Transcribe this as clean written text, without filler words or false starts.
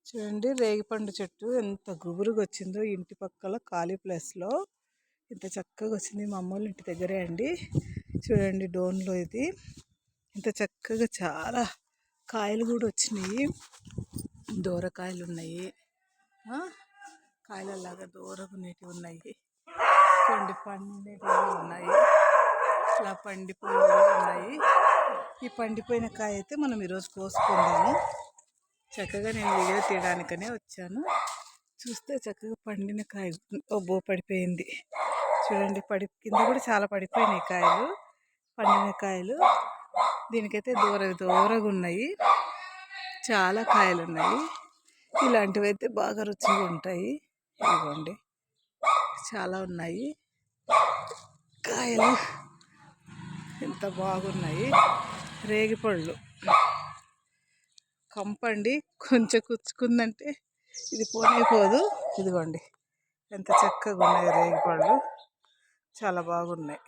చూడండి రేగిపండు చెట్టు ఎంత గుబురుగా వచ్చిందో. ఇంటి పక్కల ఖాళీ ప్లేస్లో ఇంత చక్కగా వచ్చింది. మా అమ్మోళ్ళ ఇంటి దగ్గరే అండి. చూడండి డోన్లో ఇది ఇంత చక్కగా చాలా కాయలు కూడా వచ్చినాయి. దూరకాయలు ఉన్నాయి, కాయలలాగా దూరగా నీటివి ఉన్నాయి. చూడండి పండినవి ఉన్నాయి, ఇలా పండిపోయినవి ఉన్నాయి. ఈ పండిపోయిన కాయ అయితే మనం ఈరోజు కోసుకుందాము. చక్కగా నేను వీడియో తీయడానికనే వచ్చాను. చూస్తే చక్కగా పండిన కాయ బో పడిపోయింది. చూడండి కింద కూడా చాలా పడిపోయినాయి కాయలు, పండిన కాయలు. దీనికైతే దూరగా ఉన్నాయి, చాలా కాయలు ఉన్నాయి. ఇలాంటివి అయితే బాగా రుచిగా ఉంటాయి. ఇదిగోండి చాలా ఉన్నాయి కాయలు, ఎంత బాగున్నాయి. రేగిపళ్ళు కంపండి, కొంచెం కుచ్చుకుందంటే ఇది పోనైపోదు. ఇదిగోండి ఎంత చక్కగా ఉన్నాయి రేగిపళ్ళు, చాలా బాగున్నాయి.